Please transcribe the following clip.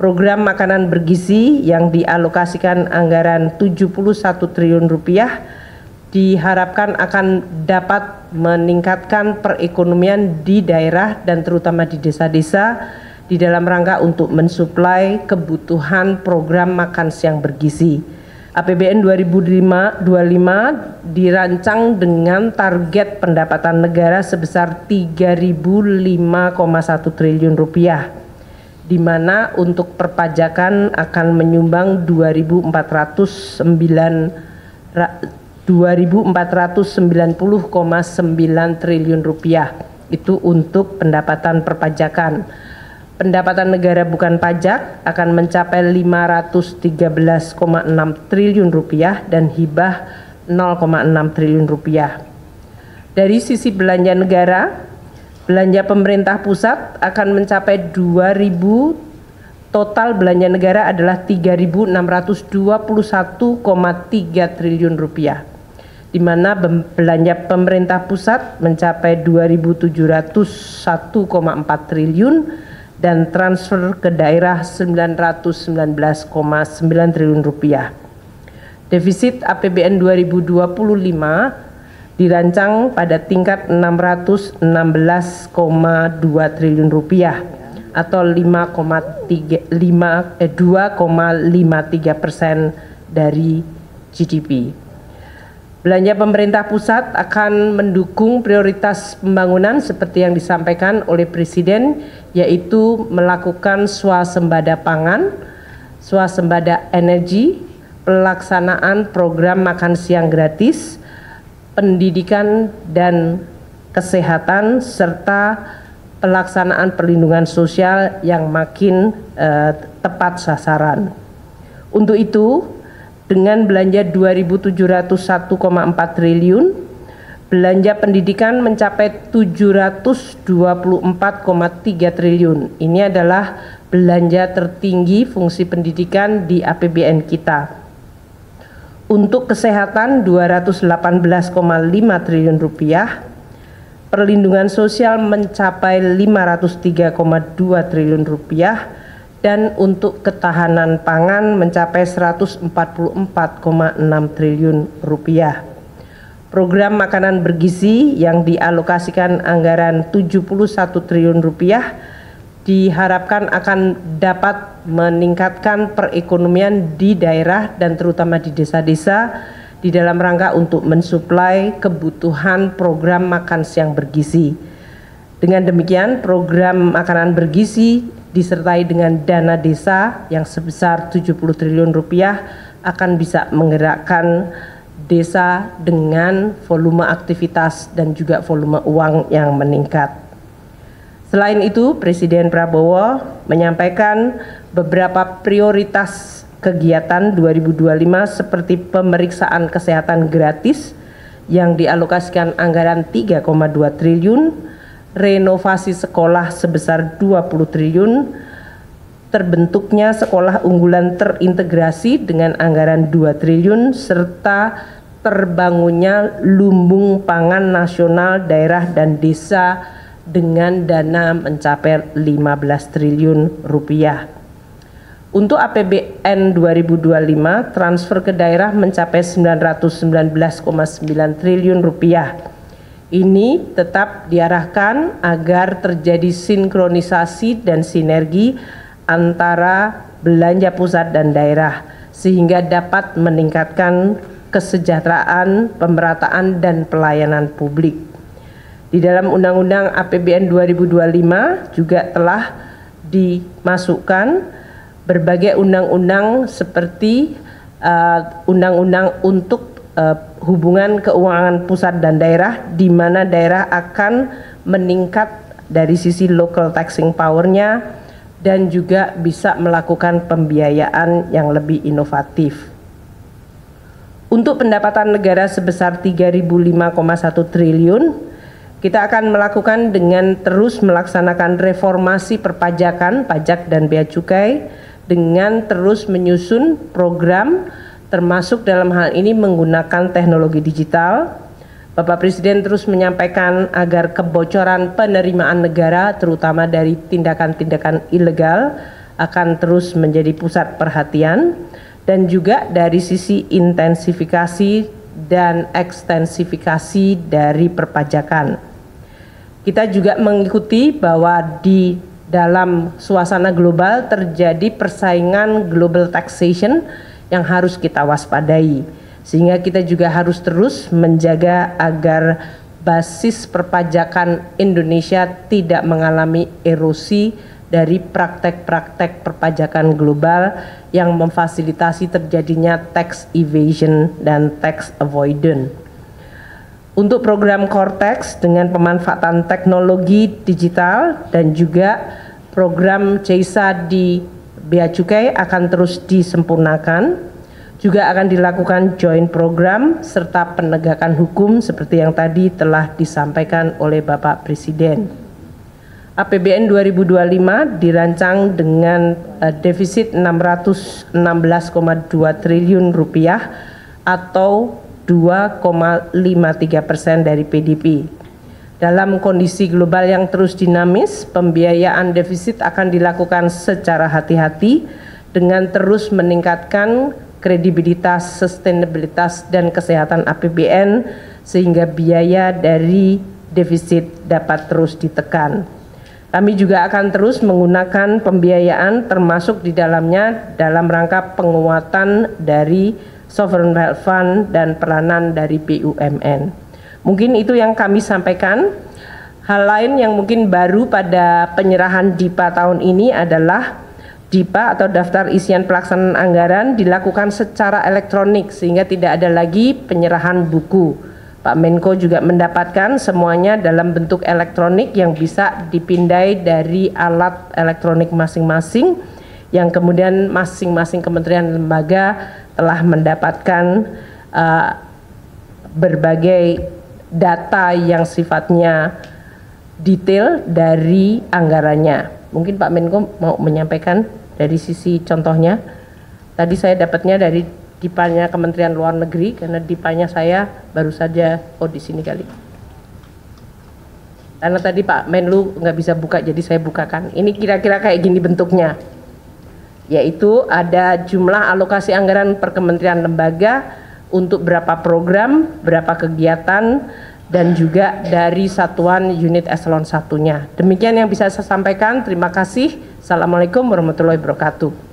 Program makanan bergizi yang dialokasikan anggaran 71 triliun rupiah diharapkan akan dapat meningkatkan perekonomian di daerah dan terutama di desa-desa di dalam rangka untuk mensuplai kebutuhan program makan siang bergizi. APBN 2025 dirancang dengan target pendapatan negara sebesar 3.005,1 triliun rupiah, di mana untuk perpajakan akan menyumbang 2.490,9 triliun rupiah. Itu untuk pendapatan perpajakan. Pendapatan negara bukan pajak akan mencapai 513,6 triliun rupiah dan hibah 0,6 triliun rupiah. Dari sisi belanja negara, belanja pemerintah pusat akan mencapai 2.000, total belanja negara adalah 3.621,3 triliun rupiah, di mana belanja pemerintah pusat mencapai 2.701,4 triliun dan transfer ke daerah 919,9 triliun rupiah. Defisit APBN 2025 dirancang pada tingkat 616,2 triliun rupiah atau 2,53% dari GDP. Belanja pemerintah pusat akan mendukung prioritas pembangunan seperti yang disampaikan oleh Presiden, yaitu melakukan swasembada pangan, swasembada energi, pelaksanaan program makan siang gratis, pendidikan dan kesehatan, serta pelaksanaan perlindungan sosial yang makin tepat sasaran. Untuk itu, dengan belanja 2.701,4 triliun, belanja pendidikan mencapai 724,3 triliun. Ini adalah belanja tertinggi fungsi pendidikan di APBN kita. Untuk kesehatan 218,5 triliun rupiah, perlindungan sosial mencapai 503,2 triliun rupiah, dan untuk ketahanan pangan mencapai 144,6 triliun rupiah. Program makanan bergizi yang dialokasikan anggaran 71 triliun rupiah diharapkan akan dapat meningkatkan perekonomian di daerah dan terutama di desa-desa di dalam rangka untuk mensuplai kebutuhan program makan siang bergizi. Dengan demikian, program makanan bergizi disertai dengan dana desa yang sebesar 70 triliun rupiah akan bisa menggerakkan desa dengan volume aktivitas dan juga volume uang yang meningkat. Selain itu, Presiden Prabowo menyampaikan beberapa prioritas kegiatan 2025 seperti pemeriksaan kesehatan gratis yang dialokasikan anggaran 3,2 triliun, renovasi sekolah sebesar 20 triliun, terbentuknya sekolah unggulan terintegrasi dengan anggaran 2 triliun, serta terbangunnya lumbung pangan nasional daerah dan desa dengan dana mencapai 15 triliun rupiah. Untuk APBN 2025, transfer ke daerah mencapai 919,9 triliun rupiah. Ini tetap diarahkan agar terjadi sinkronisasi dan sinergi antara belanja pusat dan daerah sehingga dapat meningkatkan kesejahteraan, pemerataan dan pelayanan publik. Di dalam Undang-Undang APBN 2025 juga telah dimasukkan berbagai undang-undang seperti undang-undang untuk hubungan keuangan pusat dan daerah, di mana daerah akan meningkat dari sisi local taxing power-nya dan juga bisa melakukan pembiayaan yang lebih inovatif. Untuk pendapatan negara sebesar 3.005,1 triliun, kita akan melakukan dengan terus melaksanakan reformasi perpajakan, pajak dan bea cukai, dengan terus menyusun program termasuk dalam hal ini menggunakan teknologi digital. Bapak Presiden terus menyampaikan agar kebocoran penerimaan negara terutama dari tindakan-tindakan ilegal akan terus menjadi pusat perhatian, dan juga dari sisi intensifikasi dan ekstensifikasi dari perpajakan. Kita juga mengikuti bahwa di dalam suasana global terjadi persaingan global taxation yang harus kita waspadai, sehingga kita juga harus terus menjaga agar basis perpajakan Indonesia tidak mengalami erosi dari praktek-praktek perpajakan global yang memfasilitasi terjadinya tax evasion dan tax avoidance. Untuk program Cortex dengan pemanfaatan teknologi digital dan juga program CESA di Bea Cukai akan terus disempurnakan. Juga akan dilakukan joint program serta penegakan hukum seperti yang tadi telah disampaikan oleh Bapak Presiden. APBN 2025 dirancang dengan defisit 616,2 triliun rupiah atau 2,53% dari PDB. Dalam kondisi global yang terus dinamis, pembiayaan defisit akan dilakukan secara hati-hati dengan terus meningkatkan kredibilitas, sustainabilitas, dan kesehatan APBN sehingga biaya dari defisit dapat terus ditekan. Kami juga akan terus menggunakan pembiayaan termasuk di dalamnya dalam rangka penguatan dari Sovereign Wealth Fund dan peranan dari BUMN. Mungkin itu yang kami sampaikan. Hal lain yang mungkin baru pada penyerahan DIPA tahun ini adalah DIPA atau daftar isian pelaksanaan anggaran dilakukan secara elektronik sehingga tidak ada lagi penyerahan buku. Pak Menko juga mendapatkan semuanya dalam bentuk elektronik yang bisa dipindai dari alat elektronik masing-masing yang kemudian masing-masing kementerian lembaga telah mendapatkan berbagai data yang sifatnya detail dari anggarannya. Mungkin Pak Menko mau menyampaikan dari sisi contohnya. Tadi saya dapatnya dari DIPA-nya Kementerian Luar Negeri karena DIPA-nya saya baru saja di sini kali. Karena tadi Pak Menlu nggak bisa buka jadi saya bukakan. Ini kira-kira kayak gini bentuknya. Yaitu ada jumlah alokasi anggaran per kementerian lembaga untuk berapa program, berapa kegiatan, dan juga dari satuan unit eselon 1-nya. Demikian yang bisa saya sampaikan. Terima kasih. Assalamualaikum warahmatullahi wabarakatuh.